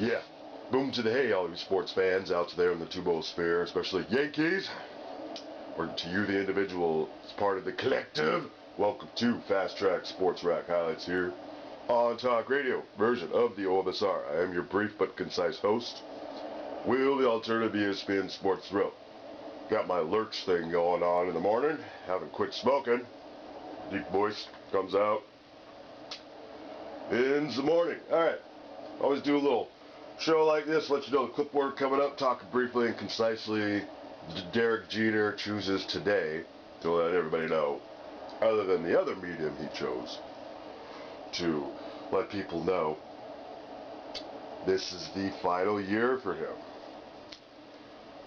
Yeah. Boom to the hay, all you sports fans out there in the two-bowl sphere, especially Yankees. Or to you, the individual, as part of the collective. Welcome to Fast Track Sports Rack Highlights here on Talk Radio, version of the OMSR. I am your brief but concise host, Will, the alternative ESPN Sports Thrill. Got my lurch thing going on in the morning. Haven't quit smoking. Deep voice comes out in the morning. Alright, always do a little show like this, let you know the clipboard coming up, talking briefly and concisely. Derek Jeter chooses today to let everybody know, other than the other medium he chose, to let people know this is the final year for him.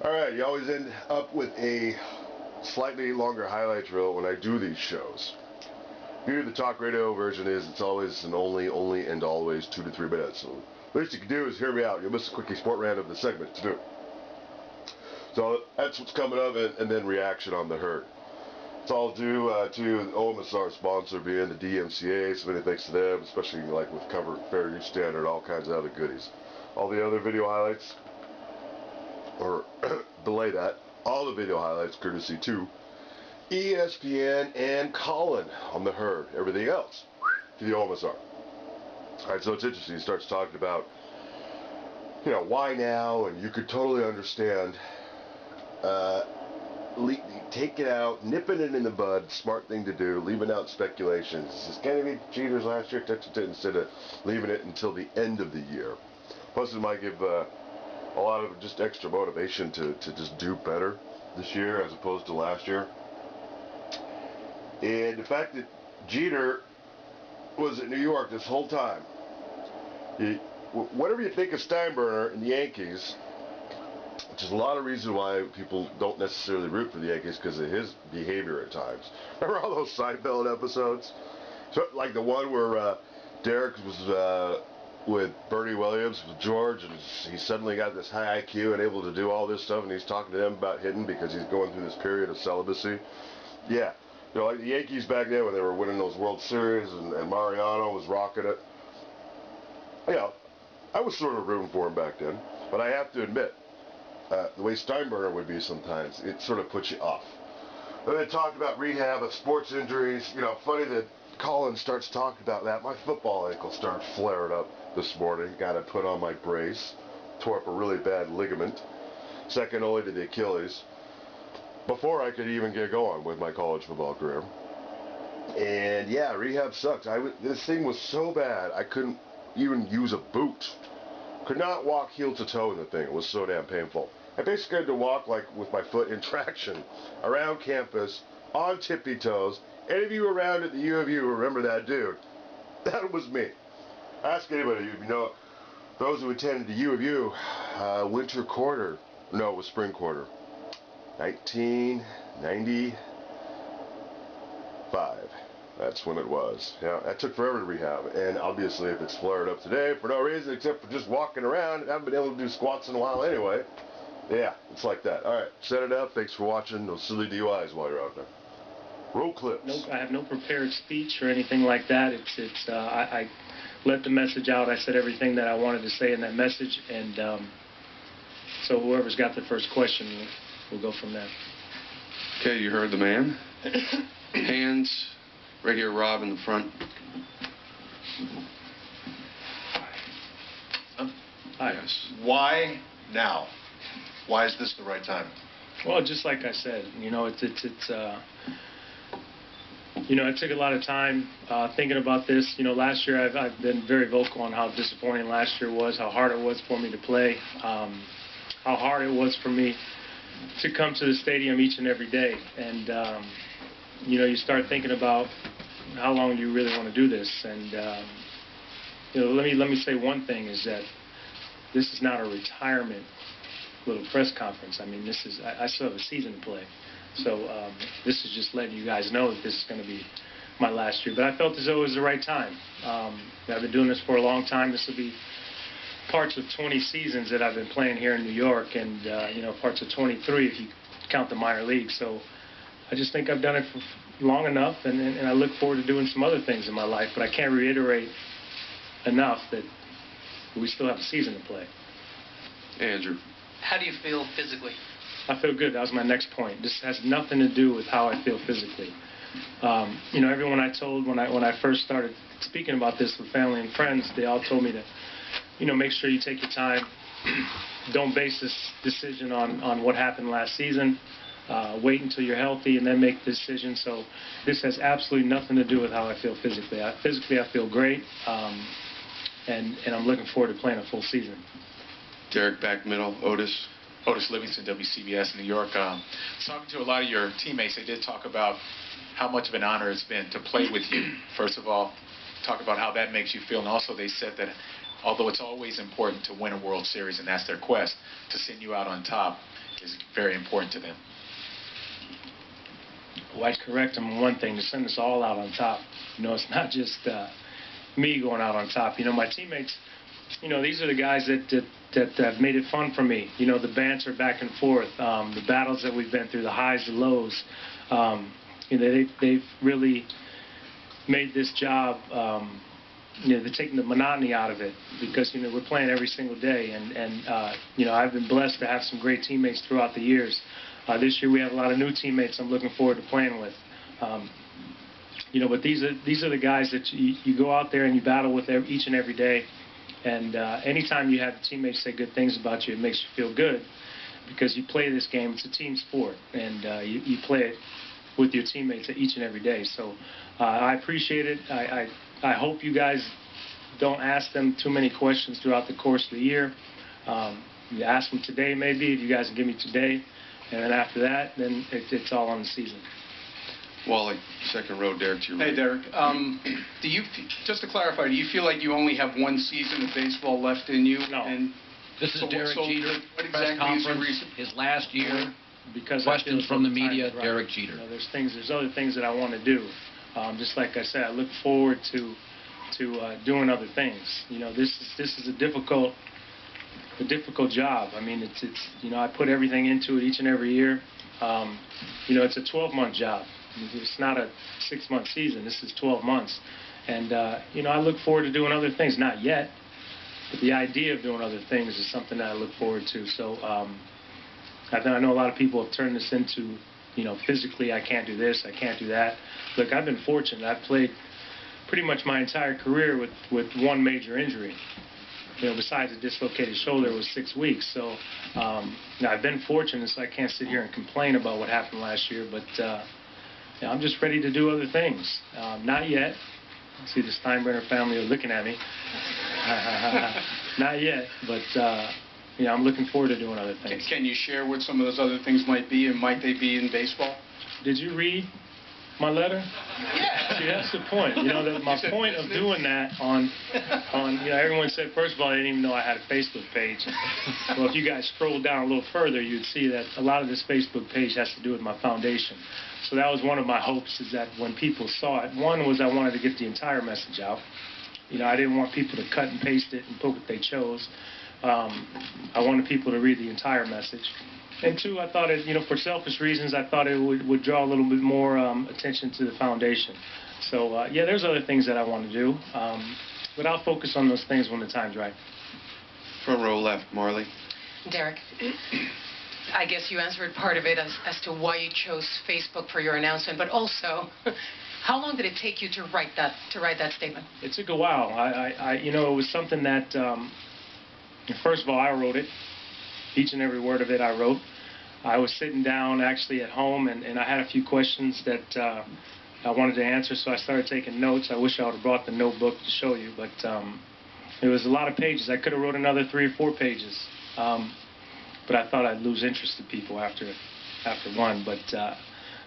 Alright, you always end up with a slightly longer highlight reel when I do these shows. Here, the talk radio version is, it's always and only and always 2 to 3 minutes. So the least you can do is hear me out. You'll miss a quickie sport rant of the segment to do it. So that's what's coming up, and then reaction on the herd. It's all due to the OMSR sponsor being the DMCA. So many thanks to them, especially like with cover fair use standard, all kinds of other goodies. All the other video highlights, or delay that, all the video highlights courtesy to ESPN and Colin on the herd. Everything else to the OMSR. Alright, so it's interesting. He starts talking about, why now, and you could totally understand taking out, nipping it in the bud, smart thing to do, leaving out speculations. Is this going to be Jeter's last year? Instead of leaving it until the end of the year. Plus, it might give a lot of just extra motivation to just do better this year as opposed to last year. And the fact that Jeter was at New York this whole time, whatever you think of Steinbrenner and the Yankees, which is a lot of reason why people don't necessarily root for the Yankees because of his behavior at times. Remember all those Seinfeld episodes? So, like the one where Derek was with Bernie Williams, with George, and he suddenly got this high IQ and able to do all this stuff, and he's talking to them about hitting because he's going through this period of celibacy. Yeah. Like the Yankees back then when they were winning those World Series and Mariano was rocking it. I was sort of rooting for him back then. But I have to admit, the way Steinbrenner would be sometimes, it sort of puts you off. Then they talked about rehab of sports injuries. Funny that Colin starts talking about that. My football ankle started flaring up this morning. Got to put on my brace. Tore up a really bad ligament. Second only to the Achilles. Before I could even get going with my college football career. And yeah, rehab sucks. This thing was so bad, I couldn't even use a boot. Could not walk heel to toe in the thing. It was so damn painful. I basically had to walk like with my foot in traction around campus on tippy toes. Any of you around at the U of U remember that dude? That was me. Ask anybody, those who attended the U of U winter quarter. No, it was spring quarter. 1995. That's when it was. Yeah, that took forever to rehab. And obviously, if it's flared up today for no reason except for just walking around, I haven't been able to do squats in a while anyway. Yeah, it's like that. All right, set it up. Thanks for watching. No silly DUIs while you're out there. Roll clips. Nope, I have no prepared speech or anything like that. I let the message out. I said everything that I wanted to say in that message, and so whoever's got the first question, we'll go from there. Okay, you heard the man. Hands, right here, Rob, in the front. Hi. Yes. Why now? Why is this the right time? Well, just like I said, it took a lot of time thinking about this. Last year I've been very vocal on how disappointing last year was, how hard it was for me to play, how hard it was for me to come to the stadium each and every day. And, you start thinking about how long do you really want to do this. And, let me say one thing is that this is not a retirement little press conference. I mean, I still have a season to play. So this is just letting you guys know that this is going to be my last year. But I felt as though it was the right time. I've been doing this for a long time. This will be parts of 20 seasons that I've been playing here in New York, and parts of 23 if you count the minor leagues. So I just think I've done it for long enough, and I look forward to doing some other things in my life. But I can't reiterate enough that We still have a season to play. Andrew. How do you feel physically? I feel good. That was my next point. This has nothing to do with how I feel physically. You know, everyone I told when I first started speaking about this with family and friends, they all told me to, you know, make sure you take your time. Don't base this decision on what happened last season. Wait until you're healthy and then make the decision. So this has absolutely nothing to do with how I feel physically. Physically, I feel great, and I'm looking forward to playing a full season. Derek, back middle. Otis. Otis Livingston, WCBS, New York. Talking to a lot of your teammates, they did talk about how much of an honor it's been to play with you. First of all, talk about how that makes you feel, and also they said that although it's always important to win a World Series, and that's their quest, to send you out on top is very important to them. Well, I correct them on one thing, to send us all out on top. You know, it's not just me going out on top. You know, my teammates, you know, these are the guys that have made it fun for me. You know, the banter back and forth, the battles that we've been through, the highs, the lows. You know, they've really made this job, you know, they're taking the monotony out of it, because, you know, we're playing every single day, and you know, I've been blessed to have some great teammates throughout the years. This year we have a lot of new teammates I'm looking forward to playing with. You know, but these are the guys that you go out there and you battle with each and every day. And anytime you have teammates say good things about you, it makes you feel good, because you play this game. It's a team sport, and you play it with your teammates each and every day. So I appreciate it. I hope you guys don't ask them too many questions throughout the course of the year. You ask them today, maybe, if you guys can give me today. And then after that, then it's all on the season. Wally, second row, Derek, to your right. Hey, Derek. Do you, just to clarify, do you feel like you only have one season of baseball left in you? No. And this is so Derek Jeter, what press exactly is your conference, reason? his last year. Because Questions from the media, right. Derek Jeter. You know, there's other things that I want to do. Just like I said, I look forward to doing other things. You know, this is a difficult job. I mean, it's you know, I put everything into it each and every year. You know, it's a 12-month job. It's not a 6-month season. This is 12 months. And, you know, I look forward to doing other things. Not yet, but the idea of doing other things is something that I look forward to. So I know a lot of people have turned this into, you know, physically I can't do this, I can't do that. Look, I've been fortunate. I've played pretty much my entire career with one major injury. You know, besides a dislocated shoulder, it was 6 weeks. So I've been fortunate, so I can't sit here and complain about what happened last year. But you know, I'm just ready to do other things. Not yet. I see the Steinbrenner family are looking at me. Not yet, but you know, I'm looking forward to doing other things. Can you share what some of those other things might be, and might they be in baseball? Did you read my letter? Yeah. See, that's the point. You know, my point of doing that on, you know, everyone said, first of all, I didn't even know I had a Facebook page. Well, if you guys scroll down a little further, you'd see that a lot of this Facebook page has to do with my foundation. So that was one of my hopes, is that when people saw it, one was I wanted to get the entire message out. You know, I didn't want people to cut and paste it and put what they chose. I wanted people to read the entire message. And two, I thought it, you know, for selfish reasons, I thought it would draw a little bit more attention to the foundation. So, yeah, there's other things that I want to do. But I'll focus on those things when the time's right. Front row left, Marley. Derek, I guess you answered part of it as to why you chose Facebook for your announcement, but also, how long did it take you to write that statement? It took a while. You know, it was something that, first of all, I wrote it. Each and every word of it I wrote. I was sitting down actually at home, and I had a few questions that I wanted to answer, so I started taking notes. I wish I would have brought the notebook to show you, but it was a lot of pages. I could have wrote another 3 or 4 pages, but I thought I'd lose interest to people after one. But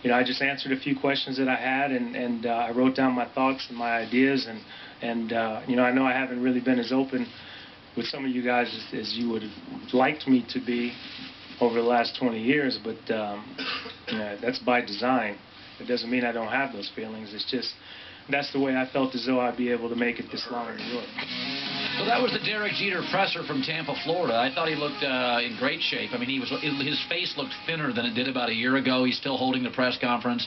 you know, I just answered a few questions that I had, and I wrote down my thoughts and my ideas, and you know I haven't really been as open with some of you guys as you would have liked me to be over the last 20 years, but you know, that's by design. It doesn't mean I don't have those feelings. It's just that's the way I felt as though I'd be able to make it this long in New York. So that was the Derek Jeter presser from Tampa, Florida. I thought he looked in great shape. I mean, his face looked thinner than it did about a year ago. He's still holding the press conference.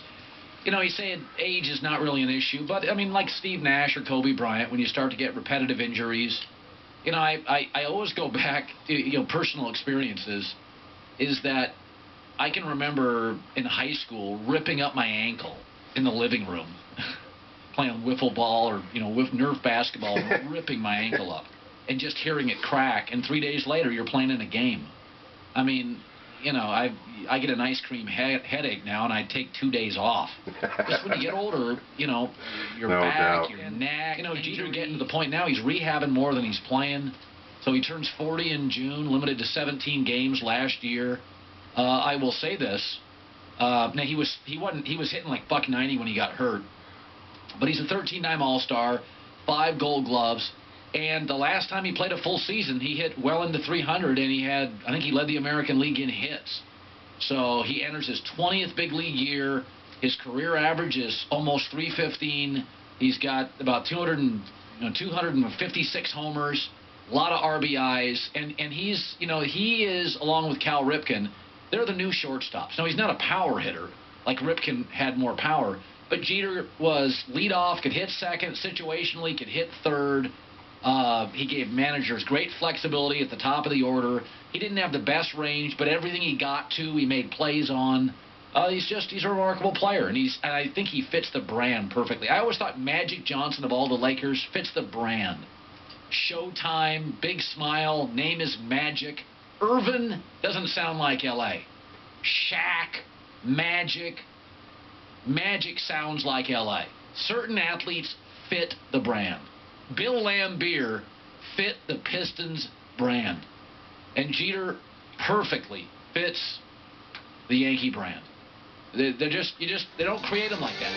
You know, he's saying age is not really an issue, but I mean, like Steve Nash or Kobe Bryant, when you start to get repetitive injuries, You know, I always go back to, you know, personal experiences, is that I can remember in high school ripping up my ankle in the living room, playing wiffle ball or, you know, Nerf basketball, ripping my ankle up, and just hearing it crack, and 3 days later you're playing in a game. I mean, you know, I get an ice cream headache now, and I take 2 days off. Just when you get older, you know, your back, your neck. You know, Jeter getting to the point now he's rehabbing more than he's playing. So he turns 40 in June, limited to 17 games last year. I will say this. Now he was hitting like .90 when he got hurt, but he's a 13-time All-Star, 5 Gold Gloves. And the last time he played a full season, he hit well into 300, and I think he led the American League in hits. So he enters his 20th big league year. His career average is almost 315. He's got about 256 homers, a lot of RBIs, and he's, you know, he is, along with Cal Ripken, they're the new shortstops. Now, he's not a power hitter like Ripken had more power, but Jeter was leadoff, could hit second, situationally could hit third. He gave managers great flexibility at the top of the order. He didn't have the best range, but everything he got to, he made plays on. He's a remarkable player, and I think he fits the brand perfectly. I always thought Magic Johnson of all the Lakers fits the brand. Showtime, big smile, name is Magic. Irvin doesn't sound like L.A. Shaq, Magic sounds like L.A. Certain athletes fit the brand. Bill Laimbeer fit the Pistons brand, and Jeter perfectly fits the Yankee brand. They don't create them like that.